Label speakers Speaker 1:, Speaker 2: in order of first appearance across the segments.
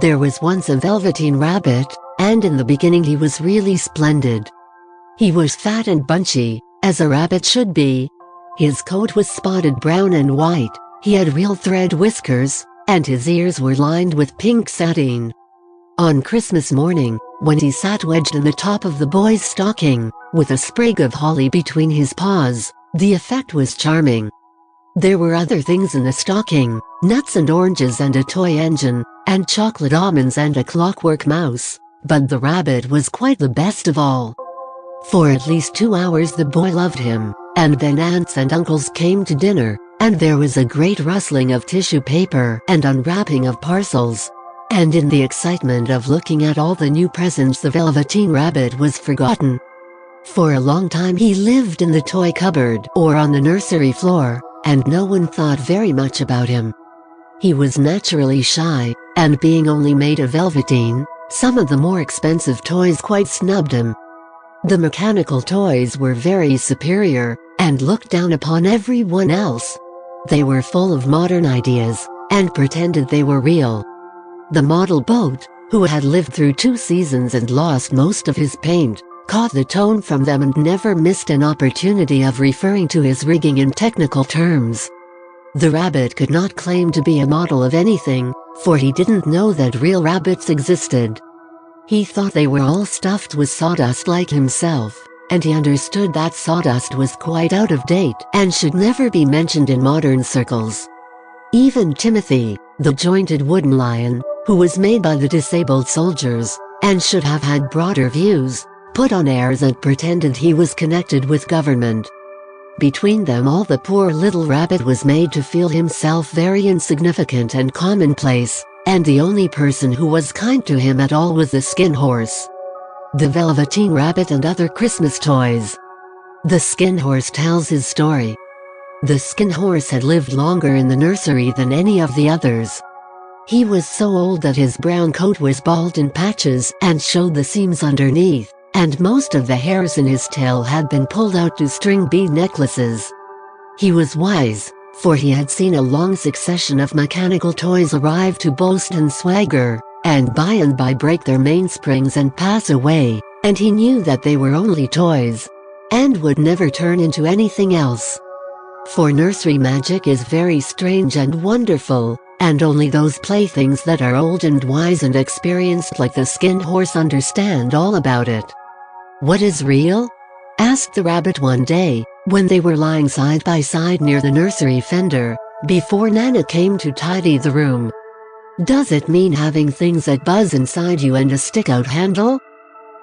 Speaker 1: There was once a Velveteen Rabbit, and in the beginning he was really splendid. He was fat and bunchy, as a rabbit should be. His coat was spotted brown and white, he had real thread whiskers, and his ears were lined with pink satin. On Christmas morning, when he sat wedged in the top of the boy's stocking, with a sprig of holly between his paws, the effect was charming. There were other things in the stocking, nuts and oranges and a toy engine, and chocolate almonds and a clockwork mouse, but the rabbit was quite the best of all. For at least 2 hours the boy loved him, and then aunts and uncles came to dinner, and there was a great rustling of tissue paper and unwrapping of parcels. And in the excitement of looking at all the new presents, the Velveteen Rabbit was forgotten. For a long time he lived in the toy cupboard or on the nursery floor, and no one thought very much about him. He was naturally shy, and being only made of velveteen, some of the more expensive toys quite snubbed him. The mechanical toys were very superior, and looked down upon everyone else. They were full of modern ideas, and pretended they were real. The model boat, who had lived through 2 seasons and lost most of his paint, caught the tone from them and never missed an opportunity of referring to his rigging in technical terms. The rabbit could not claim to be a model of anything, for he didn't know that real rabbits existed. He thought they were all stuffed with sawdust like himself, and he understood that sawdust was quite out of date and should never be mentioned in modern circles. Even Timothy, the jointed wooden lion, who was made by the disabled soldiers, and should have had broader views, put on airs and pretended he was connected with government. Between them all, the poor little rabbit was made to feel himself very insignificant and commonplace, and the only person who was kind to him at all was the Skin Horse. The Velveteen Rabbit and Other Christmas Toys. The Skin Horse tells his story. The Skin Horse had lived longer in the nursery than any of the others. He was so old that his brown coat was bald in patches and showed the seams underneath, and most of the hairs in his tail had been pulled out to string bead necklaces. He was wise, for he had seen a long succession of mechanical toys arrive to boast and swagger, and by break their mainsprings and pass away, and he knew that they were only toys, and would never turn into anything else. For nursery magic is very strange and wonderful, and only those playthings that are old and wise and experienced like the Skin Horse understand all about it. "What is real?" asked the rabbit one day, when they were lying side by side near the nursery fender, before Nana came to tidy the room. "Does it mean having things that buzz inside you and a stick-out handle?"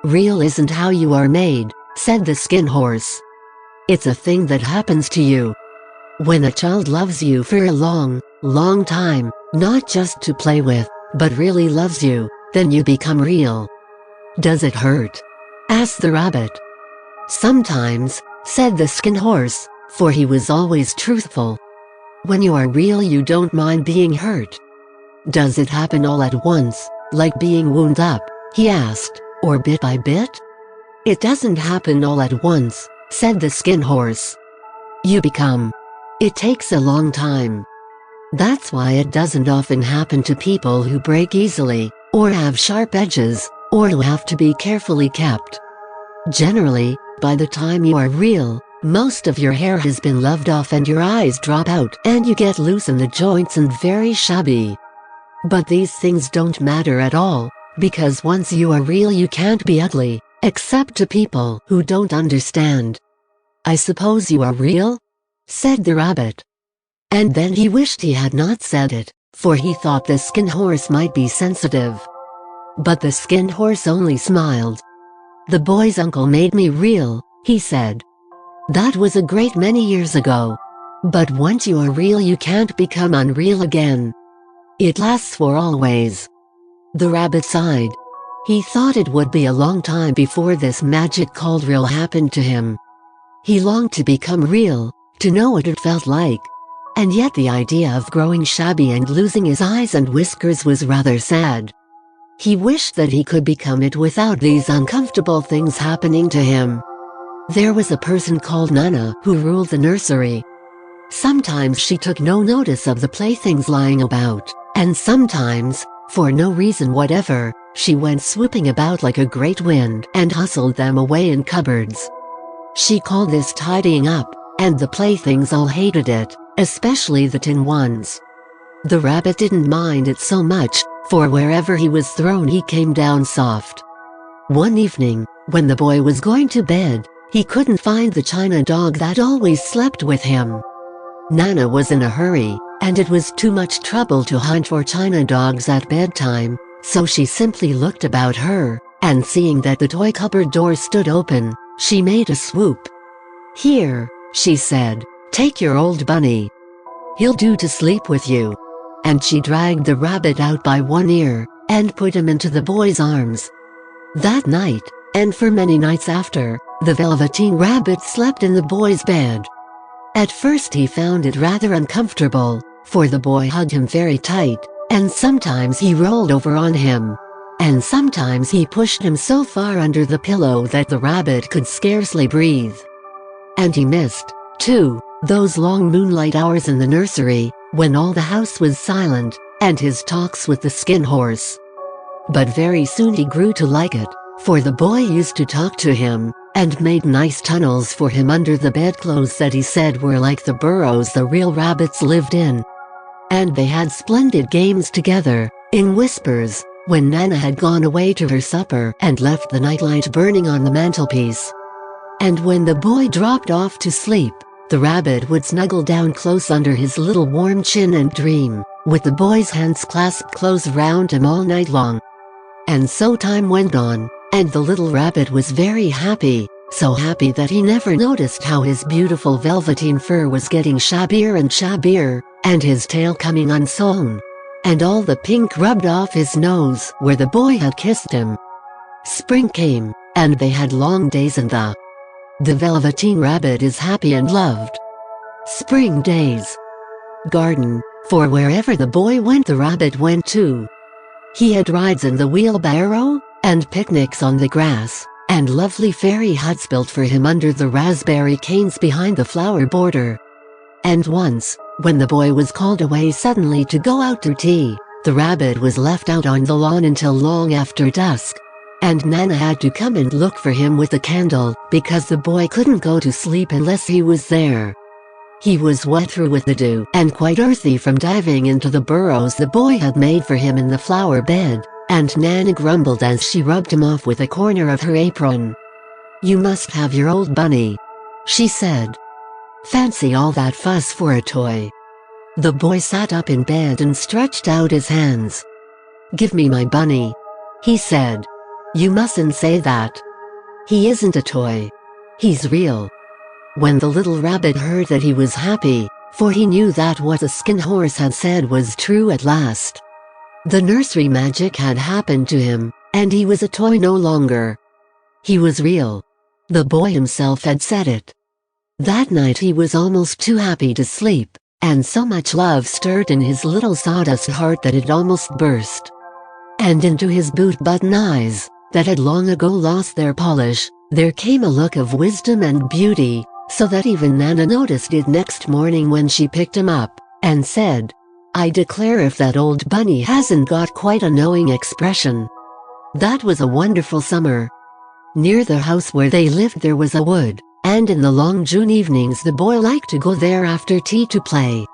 Speaker 1: "Real isn't how you are made," said the Skin Horse. "It's a thing that happens to you. When a child loves you for a long, long time, not just to play with, but really loves you, then you become real." "Does it hurt?" asked the rabbit. "Sometimes," said the Skin Horse, for he was always truthful. "When you are real you don't mind being hurt." "Does it happen all at once, like being wound up?" he asked, "or bit by bit?" "It doesn't happen all at once," said the Skin Horse. "You become. It takes a long time. That's why it doesn't often happen to people who break easily, or have sharp edges, or who have to be carefully kept. Generally, by the time you are real, most of your hair has been loved off and your eyes drop out and you get loose in the joints and very shabby. But these things don't matter at all, because once you are real you can't be ugly, except to people who don't understand." "I suppose you are real?" said the rabbit. And then he wished he had not said it, for he thought the Skin Horse might be sensitive. But the Skin Horse only smiled. "The boy's uncle made me real," he said. "That was a great many years ago. But once you are real you can't become unreal again. It lasts for always." The rabbit sighed. He thought it would be a long time before this magic called real happened to him. He longed to become real, to know what it felt like. And yet the idea of growing shabby and losing his eyes and whiskers was rather sad. He wished that he could become it without these uncomfortable things happening to him. There was a person called Nana who ruled the nursery. Sometimes she took no notice of the playthings lying about, and sometimes, For no reason whatever, she went swooping about like a great wind and hustled them away in cupboards. She called this tidying up, and the playthings all hated it, especially the tin ones. The rabbit didn't mind it so much, for wherever he was thrown he came down soft. One evening, when the boy was going to bed, he couldn't find the china dog that always slept with him. Nana was in a hurry, and it was too much trouble to hunt for china dogs at bedtime, so she simply looked about her, and seeing that the toy cupboard door stood open, she made a swoop. "Here," she said, "take your old bunny. He'll do to sleep with you." And she dragged the rabbit out by one ear, and put him into the boy's arms. That night, and for many nights after, the Velveteen Rabbit slept in the boy's bed. At first he found it rather uncomfortable, for the boy hugged him very tight, and sometimes he rolled over on him. And sometimes he pushed him so far under the pillow that the rabbit could scarcely breathe. And he missed, too, those long moonlight hours in the nursery, when all the house was silent, and his talks with the skin horse. But very soon he grew to like it, for the boy used to talk to him, and made nice tunnels for him under the bedclothes that he said were like the burrows the real rabbits lived in. And they had splendid games together, in whispers, when Nana had gone away to her supper and left the nightlight burning on the mantelpiece. And when the boy dropped off to sleep, the rabbit would snuggle down close under his little warm chin and dream, with the boy's hands clasped close round him all night long. And so time went on, and the little rabbit was very happy, so happy that he never noticed how his beautiful velveteen fur was getting shabbier and shabbier, and his tail coming unsewn, and all the pink rubbed off his nose where the boy had kissed him. Spring came, and they had long days in the Velveteen Rabbit is happy and loved spring days garden, for wherever the boy went the rabbit went too. He had rides in the wheelbarrow, and picnics on the grass, and lovely fairy huts built for him under the raspberry canes behind the flower border. And once, when the boy was called away suddenly to go out to tea, the rabbit was left out on the lawn until long after dusk. And Nana had to come and look for him with a candle, because the boy couldn't go to sleep unless he was there. He was wet through with the dew and quite earthy from diving into the burrows the boy had made for him in the flower bed, and Nana grumbled as she rubbed him off with a corner of her apron. "You must have your old bunny," she said. "Fancy all that fuss for a toy." The boy sat up in bed and stretched out his hands. "Give me my bunny," he said. "You mustn't say that. He isn't a toy. He's real." When the little rabbit heard that he was happy, for he knew that what the skin horse had said was true at last. The nursery magic had happened to him, and he was a toy no longer. He was real. The boy himself had said it. That night he was almost too happy to sleep, and so much love stirred in his little sawdust heart that it almost burst. And into his boot-button eyes, that had long ago lost their polish, there came a look of wisdom and beauty, so that even Nana noticed it next morning when she picked him up, and said, "I declare if that old bunny hasn't got quite a knowing expression." That was a wonderful summer. Near the house where they lived there was a wood, and in the long June evenings the boy liked to go there after tea to play.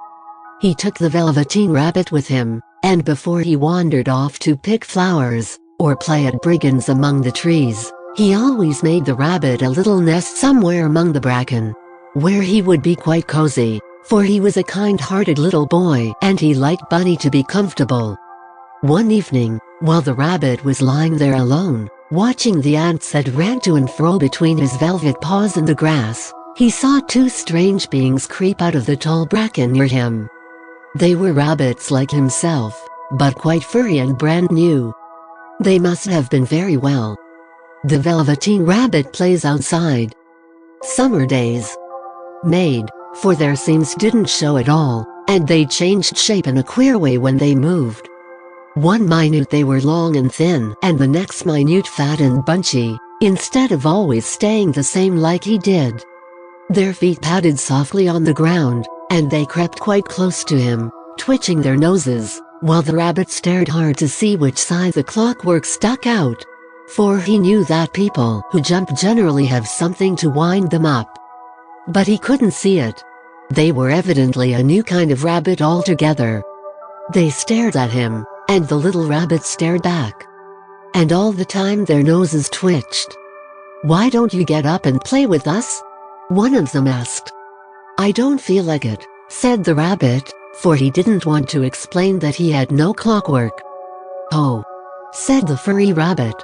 Speaker 1: He took the Velveteen Rabbit with him, and before he wandered off to pick flowers, or play at brigands among the trees, he always made the rabbit a little nest somewhere among the bracken, where he would be quite cozy, for he was a kind-hearted little boy and he liked Bunny to be comfortable. One evening, while the rabbit was lying there alone, watching the ants that ran to and fro between his velvet paws in the grass, he saw two strange beings creep out of the tall bracken near him. They were rabbits like himself, but quite furry and brand new. They must have been very well. The Velveteen Rabbit plays outside. Summer days. Made, for their seams didn't show at all, and they changed shape in a queer way when they moved. One minute they were long and thin, and the next minute fat and bunchy, instead of always staying the same like he did. Their feet padded softly on the ground, and they crept quite close to him, twitching their noses, while the rabbit stared hard to see which side the clockwork stuck out. For he knew that people who jump generally have something to wind them up. But he couldn't see it. They were evidently a new kind of rabbit altogether. They stared at him, and the little rabbit stared back. And all the time their noses twitched. "Why don't you get up and play with us?" one of them asked. "I don't feel like it," said the rabbit, for he didn't want to explain that he had no clockwork. "Oh," said the furry rabbit.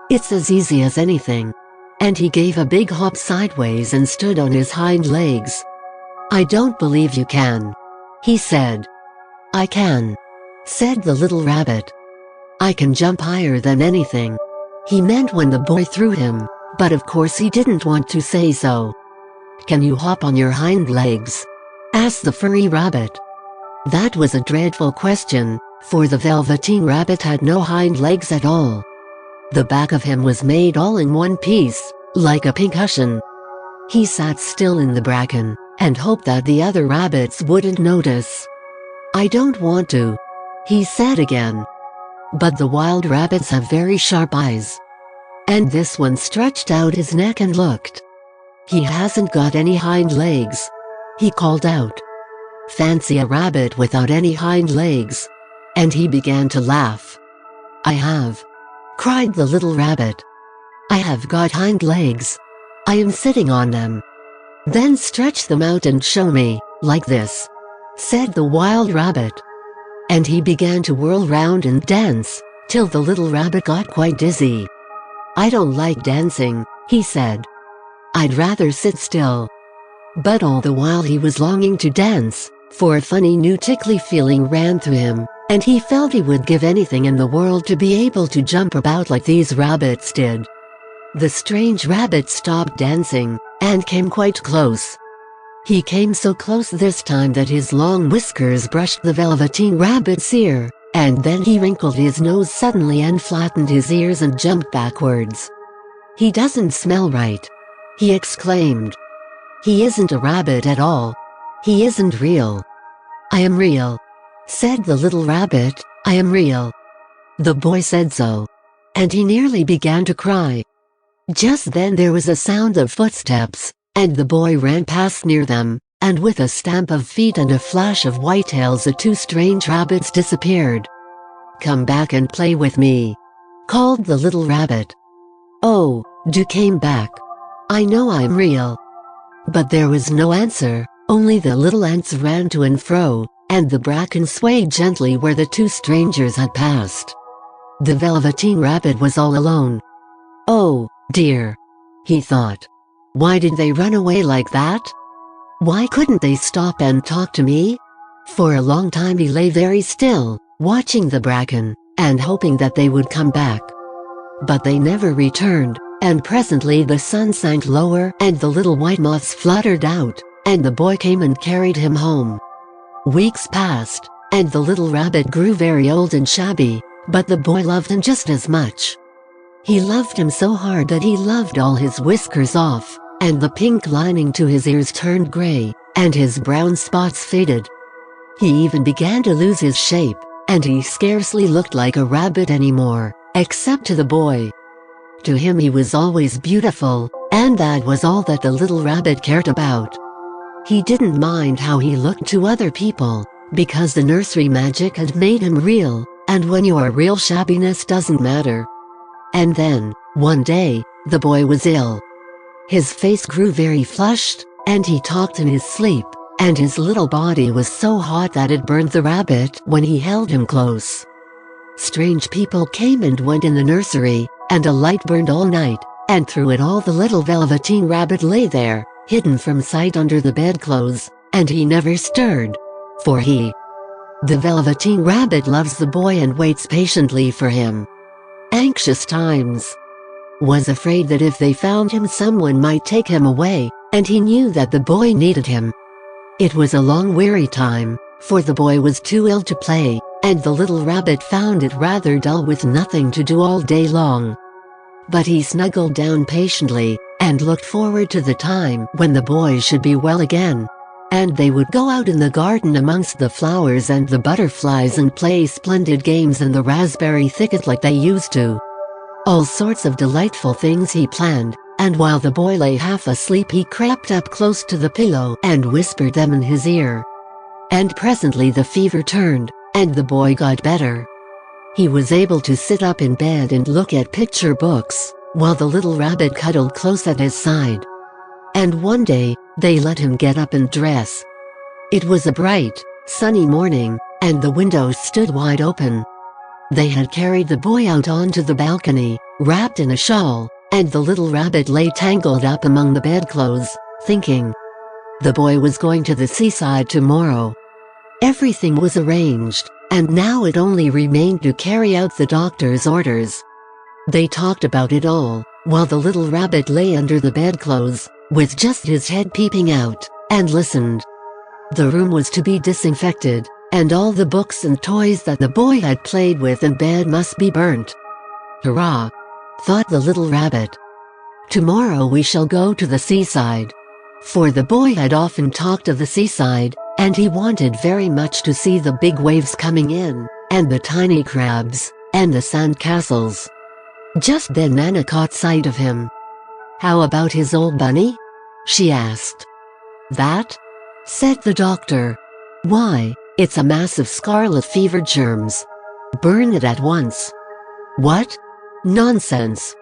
Speaker 1: "It's as easy as anything." And he gave a big hop sideways and stood on his hind legs. "I don't believe you can," he said. "I can," said the little rabbit. "I can jump higher than anything." He meant when the boy threw him, but of course he didn't want to say so. "Can you hop on your hind legs?" asked the furry rabbit. That was a dreadful question, for the Velveteen Rabbit had no hind legs at all. The back of him was made all in one piece, like a pink cushion. He sat still in the bracken, and hoped that the other rabbits wouldn't notice. "I don't want to," he said again. But the wild rabbits have very sharp eyes. And this one stretched out his neck and looked. "He hasn't got any hind legs," he called out. "Fancy a rabbit without any hind legs." And he began to laugh. "I have," cried the little rabbit. "I have got hind legs. I am sitting on them." "Then stretch them out and show me, like this," said the wild rabbit. And he began to whirl round and dance, till the little rabbit got quite dizzy. "I don't like dancing," he said. "I'd rather sit still." But all the while he was longing to dance, for a funny new tickly feeling ran through him, and he felt he would give anything in the world to be able to jump about like these rabbits did. The strange rabbit stopped dancing, and came quite close. He came so close this time that his long whiskers brushed the Velveteen Rabbit's ear, and then he wrinkled his nose suddenly and flattened his ears and jumped backwards. "He doesn't smell right," he exclaimed. "He isn't a rabbit at all. He isn't real." "I am real," said the little rabbit, "I am real." The boy said so. And he nearly began to cry. Just then there was a sound of footsteps, and the boy ran past near them, and with a stamp of feet and a flash of white tails the two strange rabbits disappeared. "Come back and play with me," called the little rabbit. "Oh, do came back. I know I'm real." But there was no answer, only the little ants ran to and fro, and the bracken swayed gently where the two strangers had passed. The Velveteen Rabbit was all alone. "Oh, dear," he thought. "Why did they run away like that? Why couldn't they stop and talk to me?" For a long time he lay very still, watching the bracken, and hoping that they would come back. But they never returned, and presently the sun sank lower and the little white moths fluttered out, and the boy came and carried him home. Weeks passed, and the little rabbit grew very old and shabby, but the boy loved him just as much. He loved him so hard that he loved all his whiskers off, and the pink lining to his ears turned gray, and his brown spots faded. He even began to lose his shape, and he scarcely looked like a rabbit anymore, except to the boy. To him he was always beautiful, and that was all that the little rabbit cared about. He didn't mind how he looked to other people, because the nursery magic had made him real, and when you are real shabbiness doesn't matter. And then, one day, the boy was ill. His face grew very flushed, and he talked in his sleep, and his little body was so hot that it burned the rabbit when he held him close. Strange people came and went in the nursery, and a light burned all night, and through it all the little Velveteen Rabbit lay there, hidden from sight under the bedclothes, and he never stirred. For the Velveteen Rabbit loves the boy and waits patiently for him. Anxious times. Was afraid that if they found him someone might take him away, and he knew that the boy needed him. It was a long weary time, for the boy was too ill to play, and the little rabbit found it rather dull with nothing to do all day long. But he snuggled down patiently, and looked forward to the time when the boy should be well again. And they would go out in the garden amongst the flowers and the butterflies and play splendid games in the raspberry thicket like they used to. All sorts of delightful things he planned, and while the boy lay half asleep he crept up close to the pillow and whispered them in his ear. And presently the fever turned, and the boy got better. He was able to sit up in bed and look at picture books, while the little rabbit cuddled close at his side. And one day, they let him get up and dress. It was a bright, sunny morning, and the windows stood wide open. They had carried the boy out onto the balcony, wrapped in a shawl, and the little rabbit lay tangled up among the bedclothes, thinking. The boy was going to the seaside tomorrow. Everything was arranged, and now it only remained to carry out the doctor's orders. They talked about it all, while the little rabbit lay under the bedclothes, with just his head peeping out, and listened. The room was to be disinfected, and all the books and toys that the boy had played with in bed must be burnt. Hurrah! Thought the little rabbit. Tomorrow we shall go to the seaside. For the boy had often talked of the seaside, and he wanted very much to see the big waves coming in, and the tiny crabs, and the sand castles. Just then Nana caught sight of him. "How about his old bunny?" she asked. "That?" said the doctor. "Why, it's a mass of scarlet fever germs. Burn it at once." "What? Nonsense.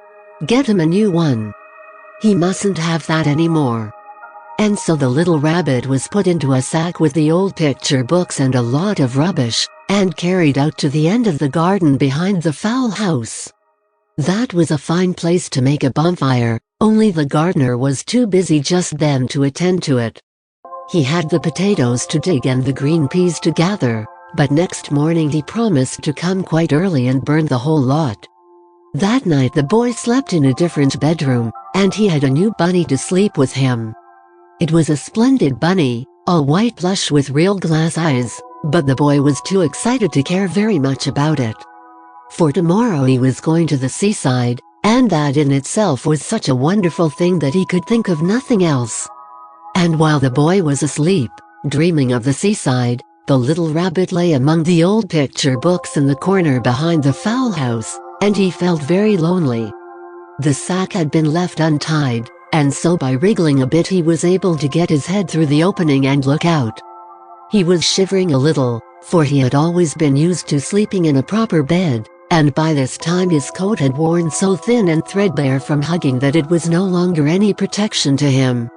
Speaker 1: Get him a new one. He mustn't have that anymore." And so the little rabbit was put into a sack with the old picture books and a lot of rubbish, and carried out to the end of the garden behind the fowl house. That was a fine place to make a bonfire, only the gardener was too busy just then to attend to it. He had the potatoes to dig and the green peas to gather, but next morning he promised to come quite early and burn the whole lot. That night the boy slept in a different bedroom, and he had a new bunny to sleep with him. It was a splendid bunny, all white plush with real glass eyes, but the boy was too excited to care very much about it. For tomorrow he was going to the seaside, and that in itself was such a wonderful thing that he could think of nothing else. And while the boy was asleep, dreaming of the seaside, the little rabbit lay among the old picture books in the corner behind the fowl house, and he felt very lonely. The sack had been left untied, and so by wriggling a bit he was able to get his head through the opening and look out. He was shivering a little, for he had always been used to sleeping in a proper bed, and by this time his coat had worn so thin and threadbare from hugging that it was no longer any protection to him.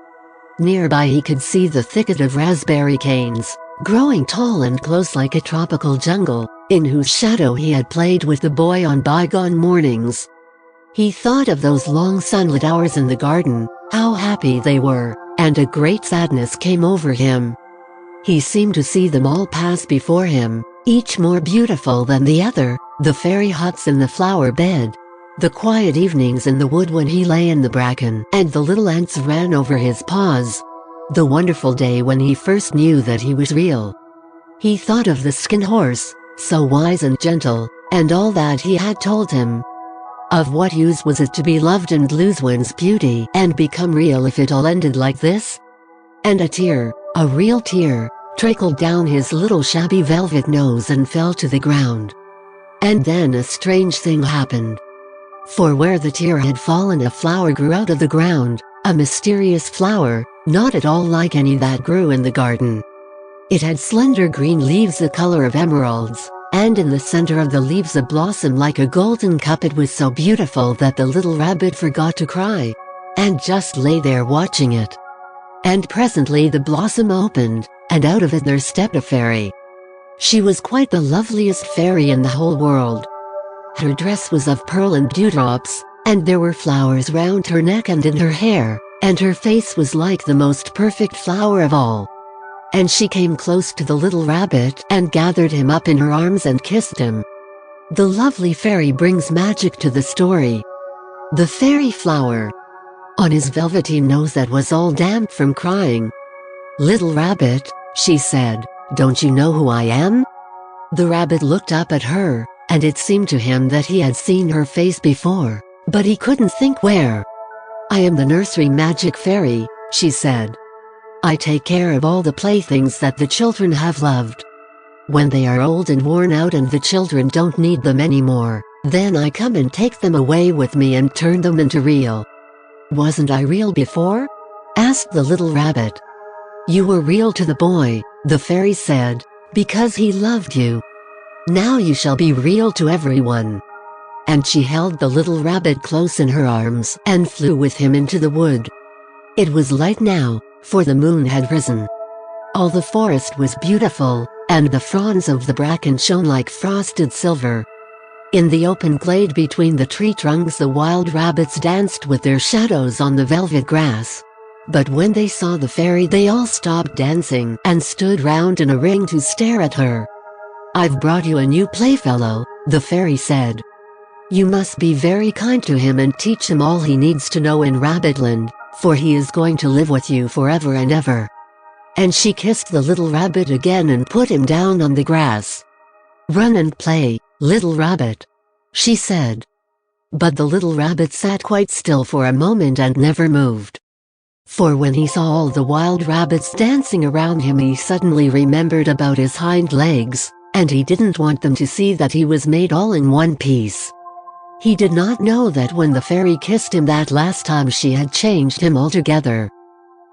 Speaker 1: Nearby he could see the thicket of raspberry canes, growing tall and close like a tropical jungle, in whose shadow he had played with the boy on bygone mornings. He thought of those long sunlit hours in the garden, how happy they were, and a great sadness came over him. He seemed to see them all pass before him, each more beautiful than the other, the fairy huts in the flower bed, the quiet evenings in the wood when he lay in the bracken and the little ants ran over his paws, the wonderful day when he first knew that he was real. He thought of the skin horse, so wise and gentle, and all that he had told him. Of what use was it to be loved and lose one's beauty and become real if it all ended like this? And a tear, a real tear, trickled down his little shabby velvet nose and fell to the ground. And then a strange thing happened. For where the tear had fallen a flower grew out of the ground, a mysterious flower, not at all like any that grew in the garden. It had slender green leaves the color of emeralds, and in the center of the leaves a blossom like a golden cup. It was so beautiful that the little rabbit forgot to cry, and just lay there watching it. And presently the blossom opened, and out of it there stepped a fairy. She was quite the loveliest fairy in the whole world. Her dress was of pearl and dewdrops, and there were flowers round her neck and in her hair, and her face was like the most perfect flower of all. And she came close to the little rabbit and gathered him up in her arms and kissed him. The lovely fairy brings magic to the story. The fairy flower. On his velveteen nose that was all damp from crying. "Little rabbit," she said, "don't you know who I am?" The rabbit looked up at her, and it seemed to him that he had seen her face before, but he couldn't think where. "I am the nursery magic fairy," she said. I take care of all the playthings that the children have loved. When they are old and worn out and the children don't need them anymore, then I come and take them away with me and turn them into real." "Wasn't I real before?" asked the little rabbit. "You were real to the boy," the fairy said, "because he loved you. Now you shall be real to everyone." And she held the little rabbit close in her arms and flew with him into the wood. It was light now, for the moon had risen. All the forest was beautiful, and the fronds of the bracken shone like frosted silver. In the open glade between the tree trunks the wild rabbits danced with their shadows on the velvet grass. But when they saw the fairy they all stopped dancing and stood round in a ring to stare at her. "I've brought you a new playfellow," the fairy said. "You must be very kind to him and teach him all he needs to know in Rabbitland, for he is going to live with you forever and ever." And she kissed the little rabbit again and put him down on the grass. "Run and play, little rabbit," she said. But the little rabbit sat quite still for a moment and never moved. For when he saw all the wild rabbits dancing around him he suddenly remembered about his hind legs, and he didn't want them to see that he was made all in one piece. He did not know that when the fairy kissed him that last time she had changed him altogether.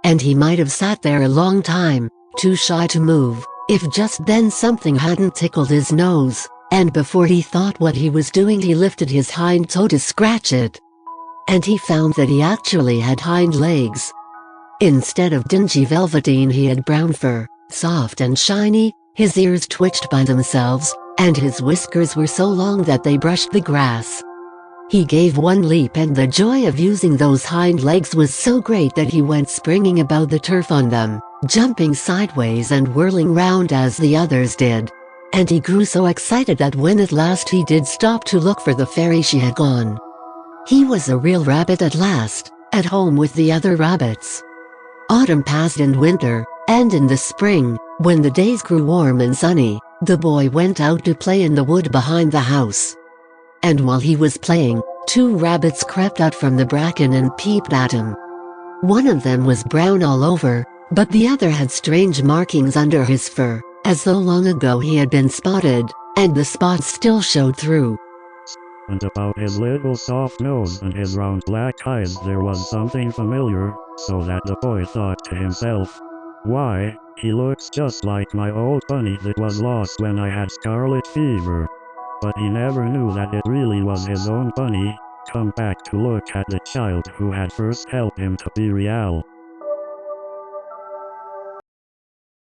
Speaker 1: And he might have sat there a long time, too shy to move, if just then something hadn't tickled his nose, and before he thought what he was doing he lifted his hind toe to scratch it. And he found that he actually had hind legs. Instead of dingy velveteen he had brown fur, soft and shiny, his ears twitched by themselves, and his whiskers were so long that they brushed the grass. He gave one leap and the joy of using those hind legs was so great that he went springing about the turf on them, jumping sideways and whirling round as the others did. And he grew so excited that when at last he did stop to look for the fairy she had gone. He was a real rabbit at last, at home with the other rabbits. Autumn passed and winter, and in the spring, when the days grew warm and sunny, the boy went out to play in the wood behind the house. And while he was playing, two rabbits crept out from the bracken and peeped at him. One of them was brown all over, but the other had strange markings under his fur, as though long ago he had been spotted, and the spots still showed through.
Speaker 2: And about his little soft nose and his round black eyes there was something familiar, so that the boy thought to himself, "Why, he looks just like my old bunny that was lost when I had scarlet fever." But he never knew that it really was his own bunny, come back to look at the child who had first helped him to be real.